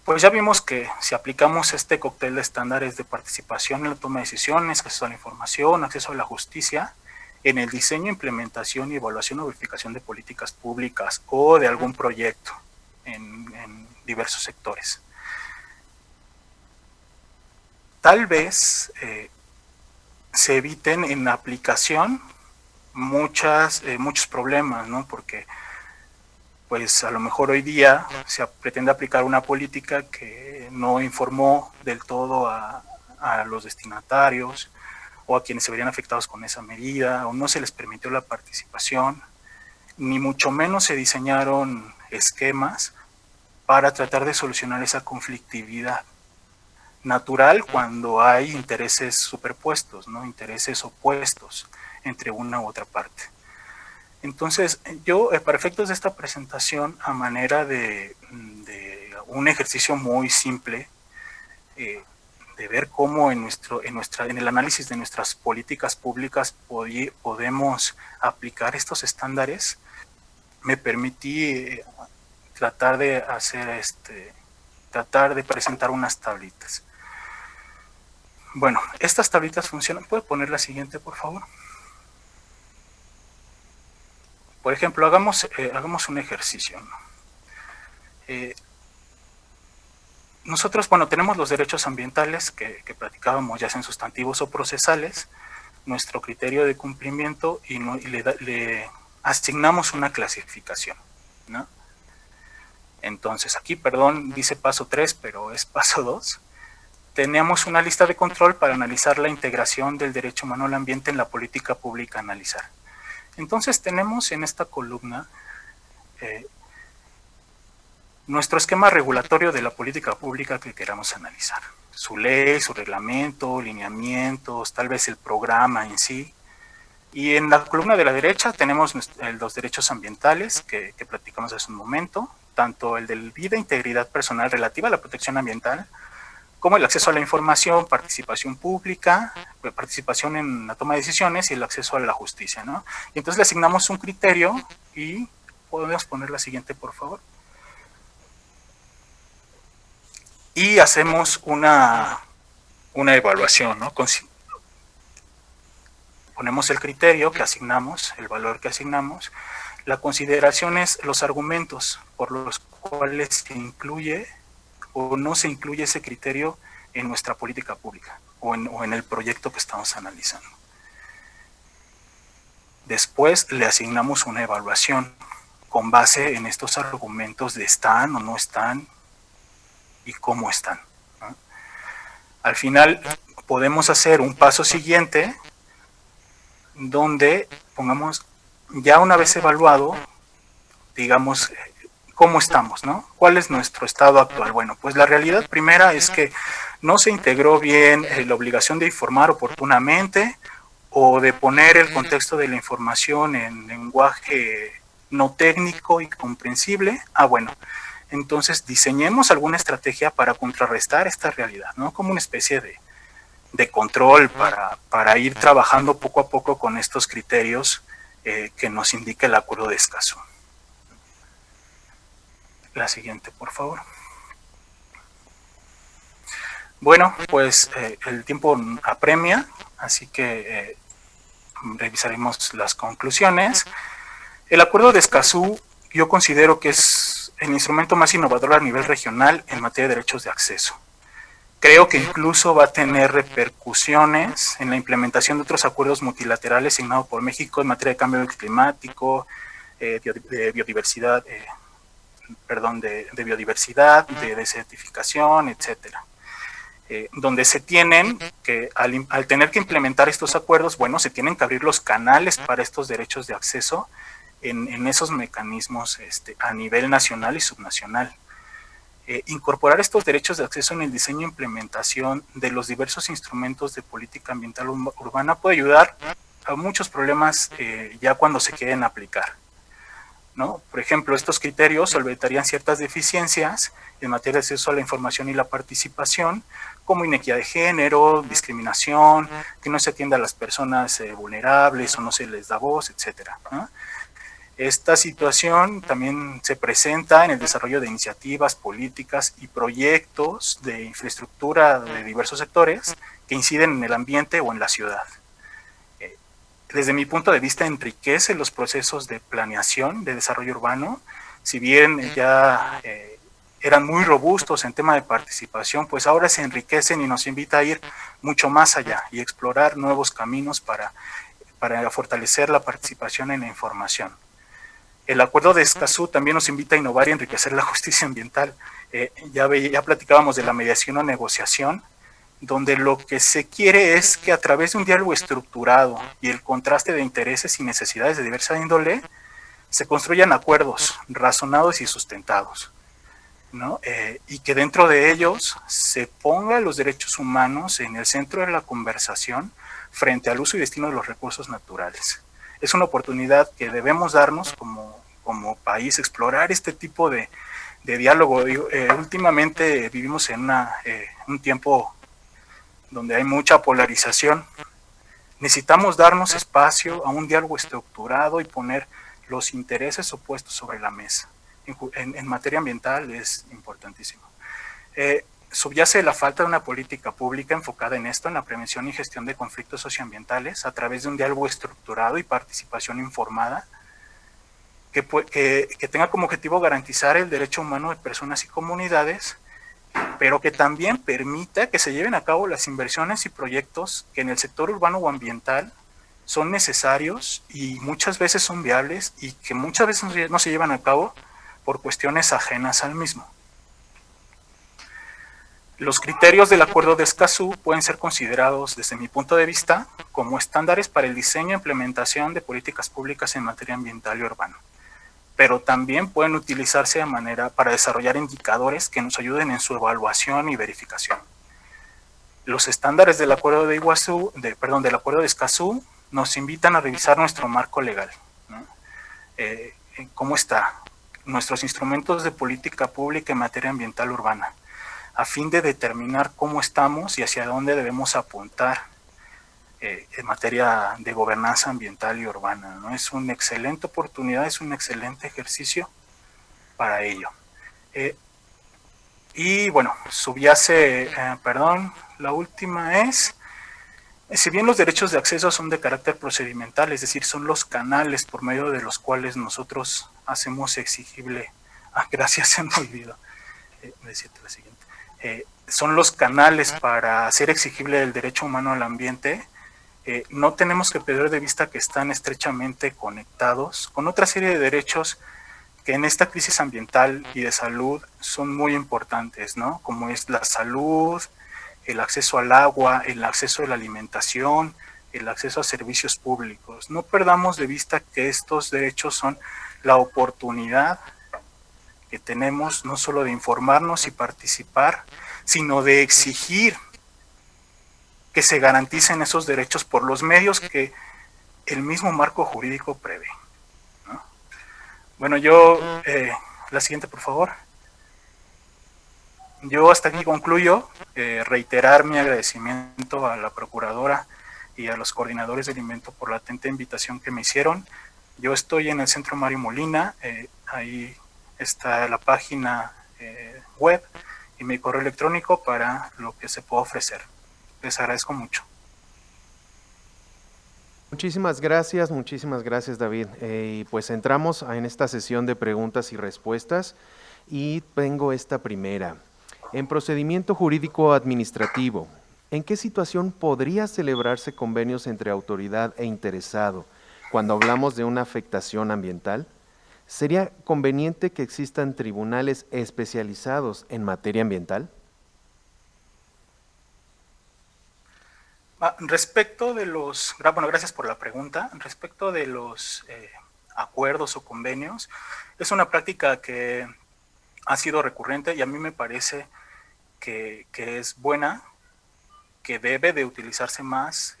Speaker 4: pues ya vimos que si aplicamos este cóctel de estándares de participación en la toma de decisiones, acceso a la información, acceso a la justicia, en el diseño, implementación y evaluación o verificación de políticas públicas o de algún proyecto en diversos sectores, tal vez se eviten en la aplicación muchos problemas, ¿no? Porque pues a lo mejor hoy día se pretende aplicar una política que no informó del todo a los destinatarios o a quienes se verían afectados con esa medida, o no se les permitió la participación, ni mucho menos se diseñaron esquemas para tratar de solucionar esa conflictividad natural cuando hay intereses superpuestos, ¿no? Intereses opuestos entre una u otra parte. Entonces, yo, para efectos de esta presentación, a manera de un ejercicio muy simple, de ver cómo en el análisis de nuestras políticas públicas podemos aplicar estos estándares, me permití tratar de presentar unas tablitas. Bueno, estas tablitas funcionan. ¿Puede poner la siguiente, por favor? Por ejemplo, hagamos un ejercicio, ¿no? Nosotros, bueno, tenemos los derechos ambientales que platicábamos, ya sean sustantivos o procesales, nuestro criterio de cumplimiento, y le asignamos una clasificación, ¿no? Entonces, aquí, perdón, dice paso 3, pero es paso 2. Tenemos una lista de control para analizar la integración del derecho humano al ambiente en la política pública a analizar. Entonces, tenemos en esta columna nuestro esquema regulatorio de la política pública que queramos analizar. Su ley, su reglamento, lineamientos, tal vez el programa en sí. Y en la columna de la derecha tenemos los derechos ambientales que platicamos hace un momento, tanto el de vida e integridad personal relativa a la protección ambiental, como el acceso a la información, participación pública, participación en la toma de decisiones y el acceso a la justicia, ¿no? Y entonces le asignamos un criterio y podemos poner la siguiente, por favor. Y hacemos una evaluación, ¿no? Ponemos el criterio que asignamos, el valor que asignamos. La consideración es los argumentos por los cuales se incluye o no se incluye ese criterio en nuestra política pública o en el proyecto que estamos analizando. Después le asignamos una evaluación con base en estos argumentos de están o no están y cómo están, ¿no? Al final podemos hacer un paso siguiente donde pongamos, ya una vez evaluado, digamos, cómo estamos, ¿no? ¿Cuál es nuestro estado actual? Bueno, pues la realidad primera es que no se integró bien la obligación de informar oportunamente o de poner el contexto de la información en lenguaje no técnico y comprensible. Bueno, entonces diseñemos alguna estrategia para contrarrestar esta realidad, ¿no? Como una especie de control para ir trabajando poco a poco con estos criterios que nos indica el acuerdo de Escazú. La siguiente, por favor. Bueno, pues el tiempo apremia, así que revisaremos las conclusiones. El acuerdo de Escazú yo considero que es el instrumento más innovador a nivel regional en materia de derechos de acceso. Creo que incluso va a tener repercusiones en la implementación de otros acuerdos multilaterales signados por México en materia de cambio climático, de biodiversidad, de desertificación, etcétera. Donde se tienen que, al tener que implementar estos acuerdos, bueno, se tienen que abrir los canales para estos derechos de acceso en esos mecanismos a nivel nacional y subnacional. Incorporar estos derechos de acceso en el diseño e implementación de los diversos instrumentos de política ambiental urbana puede ayudar a muchos problemas ya cuando se quieren aplicar, ¿no? Por ejemplo, estos criterios solventarían ciertas deficiencias en materia de acceso a la información y la participación, como inequidad de género, discriminación, que no se atienda a las personas vulnerables o no se les da voz, etcétera, ¿no? Esta situación también se presenta en el desarrollo de iniciativas, políticas y proyectos de infraestructura de diversos sectores que inciden en el ambiente o en la ciudad. Desde mi punto de vista, enriquece los procesos de planeación de desarrollo urbano. Si bien ya eran muy robustos en tema de participación, pues ahora se enriquecen y nos invita a ir mucho más allá y explorar nuevos caminos para fortalecer la participación en la información. El acuerdo de Escazú también nos invita a innovar y enriquecer la justicia ambiental. Ya platicábamos de la mediación o negociación, donde lo que se quiere es que a través de un diálogo estructurado y el contraste de intereses y necesidades de diversa índole, se construyan acuerdos razonados y sustentados, ¿no? Y que dentro de ellos se pongan los derechos humanos en el centro de la conversación frente al uso y destino de los recursos naturales. Es una oportunidad que debemos darnos como país, explorar este tipo de diálogo. Últimamente vivimos en un tiempo donde hay mucha polarización. Necesitamos darnos espacio a un diálogo estructurado y poner los intereses opuestos sobre la mesa. En materia ambiental es importantísimo. Subyace la falta de una política pública enfocada en esto, en la prevención y gestión de conflictos socioambientales a través de un diálogo estructurado y participación informada que tenga como objetivo garantizar el derecho humano de personas y comunidades, pero que también permita que se lleven a cabo las inversiones y proyectos que en el sector urbano o ambiental son necesarios y muchas veces son viables y que muchas veces no se llevan a cabo por cuestiones ajenas al mismo. Los criterios del acuerdo de Escazú pueden ser considerados, desde mi punto de vista, como estándares para el diseño e implementación de políticas públicas en materia ambiental y urbana. pero también pueden utilizarse de manera para desarrollar indicadores que nos ayuden en su evaluación y verificación. Los estándares del Acuerdo de del Acuerdo de Escazú nos invitan a revisar nuestro marco legal, ¿no? ¿Cómo está? Nuestros instrumentos de política pública en materia ambiental urbana, a fin de determinar cómo estamos y hacia dónde debemos apuntar en materia de gobernanza ambiental y urbana, ¿no? Es una excelente oportunidad, es un excelente ejercicio para ello. Y bueno, subyace, la última es, si bien los derechos de acceso son de carácter procedimental, es decir, son los canales por medio de los cuales nosotros hacemos exigible, gracias, se me olvidó decirte la siguiente, son los canales para hacer exigible el derecho humano al ambiente. No tenemos que perder de vista que están estrechamente conectados con otra serie de derechos que en esta crisis ambiental y de salud son muy importantes, ¿no? Como es la salud, el acceso al agua, el acceso a la alimentación, el acceso a servicios públicos. No perdamos de vista que estos derechos son la oportunidad que tenemos no solo de informarnos y participar, sino de exigir que se garanticen esos derechos por los medios que el mismo marco jurídico prevé, ¿no? Bueno, la siguiente, por favor. Yo hasta aquí concluyo, reiterar mi agradecimiento a la Procuradora y a los coordinadores del evento por la atenta invitación que me hicieron. Yo estoy en el Centro Mario Molina, ahí está la página web y mi correo electrónico para lo que se pueda ofrecer. Les agradezco mucho.
Speaker 1: Muchísimas gracias David. Y pues entramos en esta sesión de preguntas y respuestas y tengo esta primera. En procedimiento jurídico administrativo, ¿en qué situación podría celebrarse convenios entre autoridad e interesado cuando hablamos de una afectación ambiental? ¿Sería conveniente que existan tribunales especializados en materia ambiental?
Speaker 4: Respecto de gracias por la pregunta. Respecto de los acuerdos o convenios, es una práctica que ha sido recurrente y a mí me parece que es buena, que debe de utilizarse más,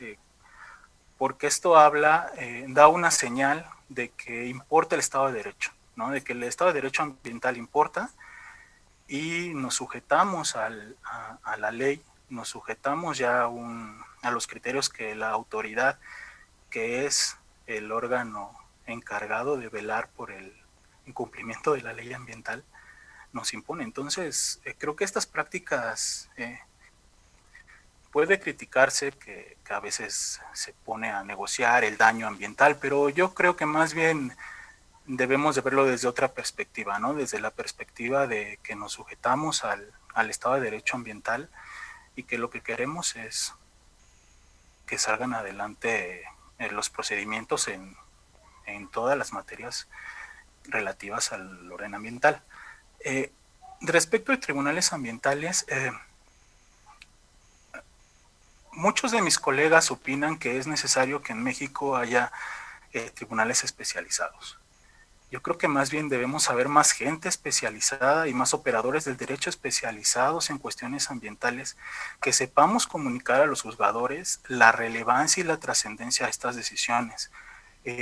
Speaker 4: porque esto da una señal de que importa el Estado de Derecho, ¿no? De que el Estado de Derecho ambiental importa y nos sujetamos a la ley, nos sujetamos ya a los criterios que la autoridad, que es el órgano encargado de velar por el incumplimiento de la ley ambiental, nos impone. Entonces, creo que estas prácticas puede criticarse que a veces se pone a negociar el daño ambiental, pero yo creo que más bien debemos de verlo desde otra perspectiva, ¿no? Desde la perspectiva de que nos sujetamos al Estado de Derecho ambiental y que lo que queremos es que salgan adelante los procedimientos en todas las materias relativas al orden ambiental. Respecto de tribunales ambientales, muchos de mis colegas opinan que es necesario que en México haya tribunales especializados. Yo creo que más bien debemos haber más gente especializada y más operadores del derecho especializados en cuestiones ambientales, que sepamos comunicar a los juzgadores la relevancia y la trascendencia de estas decisiones.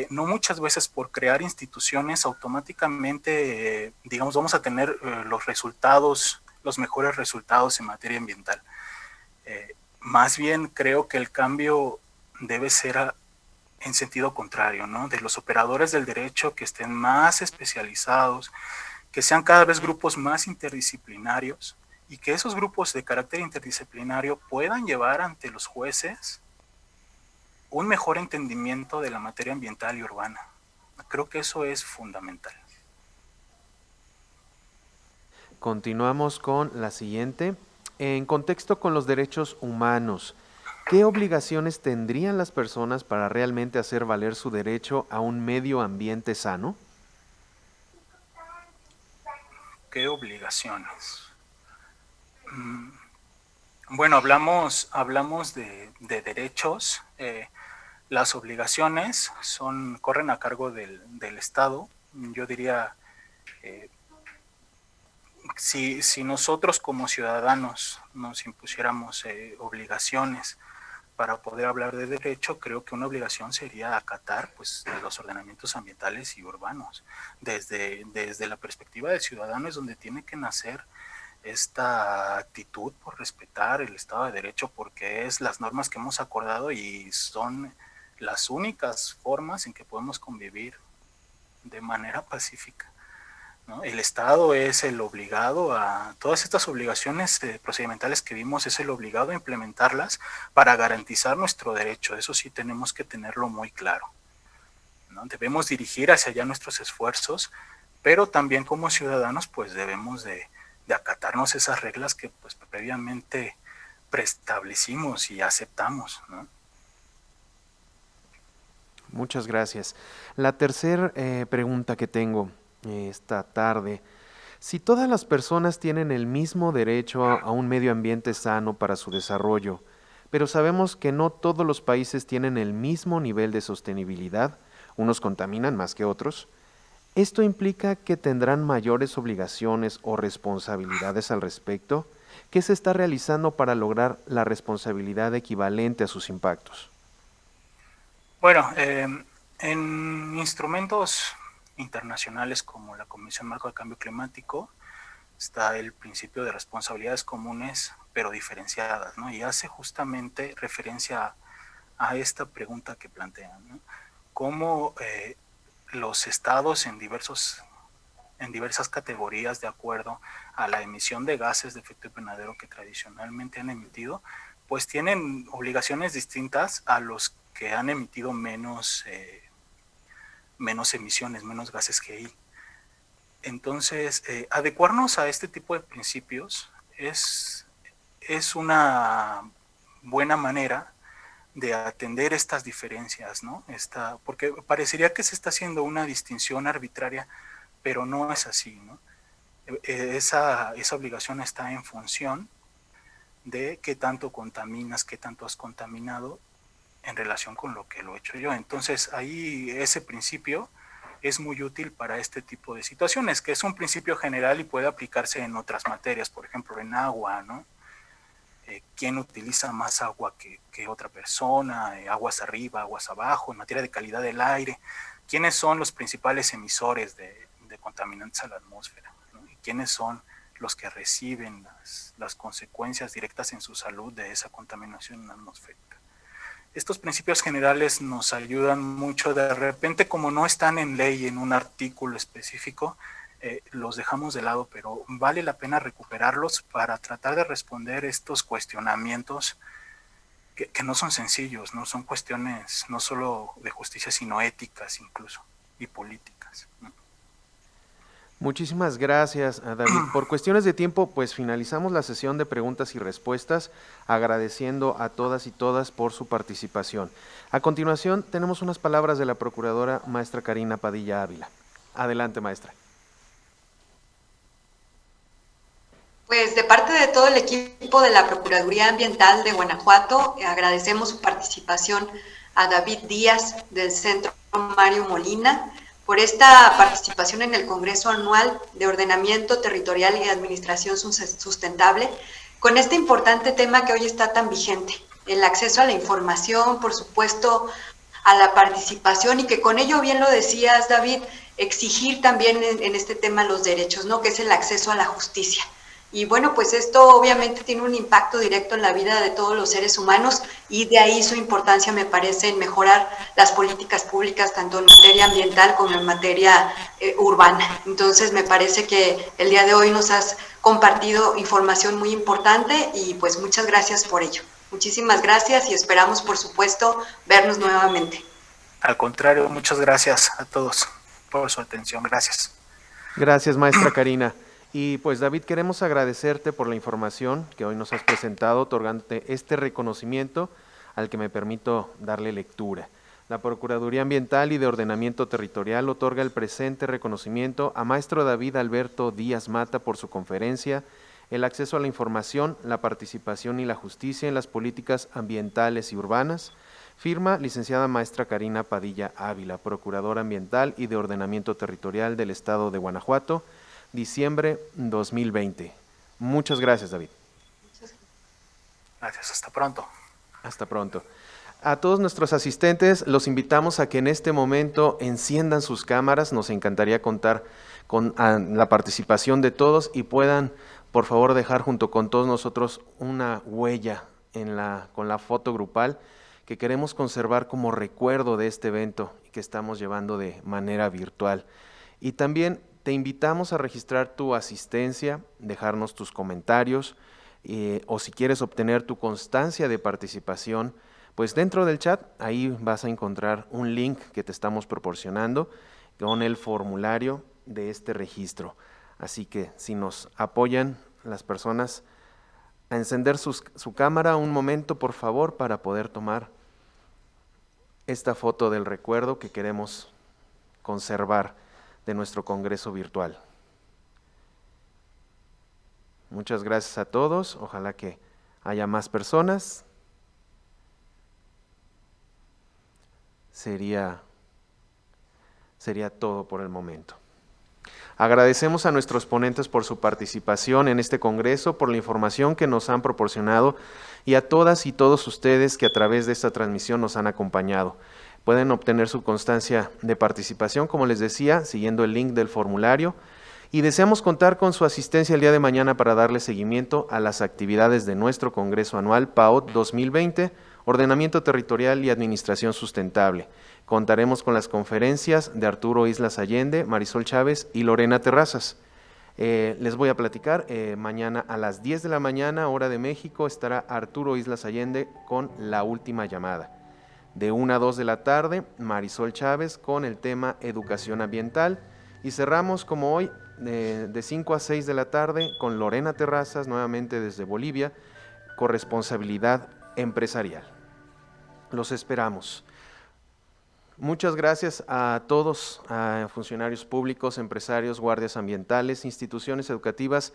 Speaker 4: No muchas veces por crear instituciones automáticamente, vamos a tener los mejores resultados en materia ambiental. Más bien creo que el cambio debe ser en sentido contrario, ¿no? De los operadores del derecho que estén más especializados, que sean cada vez grupos más interdisciplinarios y que esos grupos de carácter interdisciplinario puedan llevar ante los jueces un mejor entendimiento de la materia ambiental y urbana. Creo que eso es fundamental.
Speaker 1: Continuamos con la siguiente. En contexto con los derechos humanos, ¿qué obligaciones tendrían las personas para realmente hacer valer su derecho a un medio ambiente sano?
Speaker 4: ¿Qué obligaciones? Bueno, hablamos de derechos. Las obligaciones corren a cargo del Estado yo diría, si nosotros como ciudadanos nos impusiéramos obligaciones para poder hablar de derecho, creo que una obligación sería acatar pues, los ordenamientos ambientales y urbanos. Desde la perspectiva del ciudadano es donde tiene que nacer esta actitud por respetar el Estado de Derecho, porque es las normas que hemos acordado y son las únicas formas en que podemos convivir de manera pacífica, ¿no? El Estado es el obligado a todas estas obligaciones procedimentales que vimos, es el obligado a implementarlas para garantizar nuestro derecho. Eso sí tenemos que tenerlo muy claro, ¿no? Debemos dirigir hacia allá nuestros esfuerzos, pero también como ciudadanos pues debemos de acatarnos esas reglas que pues previamente preestablecimos y aceptamos, ¿no?
Speaker 1: Muchas gracias. La tercera pregunta que tengo esta tarde: si todas las personas tienen el mismo derecho a un medio ambiente sano para su desarrollo, pero sabemos que no todos los países tienen el mismo nivel de sostenibilidad, unos contaminan más que otros, ¿esto implica que tendrán mayores obligaciones o responsabilidades al respecto? ¿Qué se está realizando para lograr la responsabilidad equivalente a sus impactos?
Speaker 4: Bueno, en instrumentos internacionales como la Convención Marco del Cambio Climático está el principio de responsabilidades comunes pero diferenciadas, ¿no? Y hace justamente referencia a esta pregunta que plantean, ¿no? Cómo los estados en diversas categorías de acuerdo a la emisión de gases de efecto invernadero que tradicionalmente han emitido, pues tienen obligaciones distintas a los que han emitido menos emisiones, menos gases GI. Entonces, adecuarnos a este tipo de principios es una buena manera de atender estas diferencias, ¿no? Porque parecería que se está haciendo una distinción arbitraria, pero no es así, ¿no? Esa obligación está en función de qué tanto contaminas, qué tanto has contaminado en relación con lo que lo he hecho yo. Entonces, ahí ese principio es muy útil para este tipo de situaciones, que es un principio general y puede aplicarse en otras materias, por ejemplo, en agua, ¿no? ¿Quién utiliza más agua que otra persona? Aguas arriba, aguas abajo, en materia de calidad del aire. ¿Quiénes son los principales emisores de contaminantes a la atmósfera, ¿no? ¿Y quiénes son los que reciben las consecuencias directas en su salud de esa contaminación atmosférica? Estos principios generales nos ayudan mucho. De repente, como no están en ley, en un artículo específico, los dejamos de lado, pero vale la pena recuperarlos para tratar de responder estos cuestionamientos que no son sencillos, no son cuestiones no solo de justicia, sino éticas incluso, y políticas, ¿no?
Speaker 1: Muchísimas gracias, David. Por cuestiones de tiempo, pues finalizamos la sesión de preguntas y respuestas, agradeciendo a todas y todas por su participación. A continuación, tenemos unas palabras de la Procuradora maestra Karina Padilla Ávila. Adelante, maestra.
Speaker 2: Pues de parte de todo el equipo de la Procuraduría Ambiental de Guanajuato, agradecemos su participación a David Díaz del Centro Mario Molina por esta participación en el Congreso Anual de Ordenamiento Territorial y Administración Sustentable con este importante tema que hoy está tan vigente, el acceso a la información, por supuesto, a la participación y que con ello, bien lo decías, David, exigir también en este tema los derechos, ¿no? Que es el acceso a la justicia. Y bueno, pues esto obviamente tiene un impacto directo en la vida de todos los seres humanos y de ahí su importancia, me parece, en mejorar las políticas públicas, tanto en materia ambiental como en materia urbana. Entonces, me parece que el día de hoy nos has compartido información muy importante y pues muchas gracias por ello. Muchísimas gracias y esperamos, por supuesto, vernos nuevamente.
Speaker 4: Al contrario, muchas gracias a todos por su atención. Gracias.
Speaker 1: Gracias, maestra Karina. Y pues David, queremos agradecerte por la información que hoy nos has presentado, otorgándote este reconocimiento al que me permito darle lectura. La Procuraduría Ambiental y de Ordenamiento Territorial otorga el presente reconocimiento a maestro David Alberto Díaz Mata por su conferencia El acceso a la información, la participación y la justicia en las políticas ambientales y urbanas, Firma, licenciada maestra Karina Padilla Ávila, Procuradora Ambiental y de Ordenamiento Territorial del Estado de Guanajuato, diciembre 2020. Muchas gracias, David.
Speaker 4: Gracias, hasta pronto.
Speaker 1: Hasta pronto. A todos nuestros asistentes los invitamos a que en este momento enciendan sus cámaras. Nos encantaría contar con la participación de todos y puedan, por favor, dejar junto con todos nosotros una huella con la foto grupal que queremos conservar como recuerdo de este evento que estamos llevando de manera virtual. Y también te invitamos a registrar tu asistencia, dejarnos tus comentarios o si quieres obtener tu constancia de participación, pues dentro del chat ahí vas a encontrar un link que te estamos proporcionando con el formulario de este registro. Así que si nos apoyan las personas a encender su cámara un momento, por favor, para poder tomar esta foto del recuerdo que queremos conservar de nuestro congreso virtual. Muchas gracias a todos, ojalá que haya más personas. Sería todo por el momento. Agradecemos a nuestros ponentes por su participación en este congreso, por la información que nos han proporcionado y a todas y todos ustedes que a través de esta transmisión nos han acompañado. Pueden obtener su constancia de participación, como les decía, siguiendo el link del formulario, y deseamos contar con su asistencia el día de mañana para darle seguimiento a las actividades de nuestro Congreso Anual PAOT 2020, Ordenamiento Territorial y Administración Sustentable. Contaremos con las conferencias de Arturo Islas Allende, Marisol Chávez y Lorena Terrazas. Les voy a platicar, mañana a las 10 de la mañana, hora de México, estará Arturo Islas Allende con La Última Llamada. De 1 a 2 de la tarde, Marisol Chávez con el tema Educación Ambiental. Y cerramos como hoy, de 5 a 6 de la tarde, con Lorena Terrazas, nuevamente desde Bolivia, Corresponsabilidad Empresarial. Los esperamos. Muchas gracias a todos, a funcionarios públicos, empresarios, guardias ambientales, instituciones educativas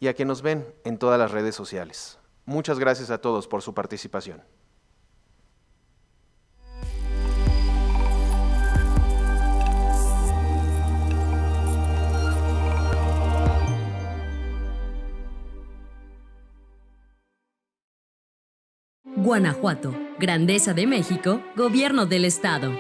Speaker 1: y a quienes nos ven en todas las redes sociales. Muchas gracias a todos por su participación.
Speaker 5: Guanajuato, Grandeza de México, Gobierno del Estado.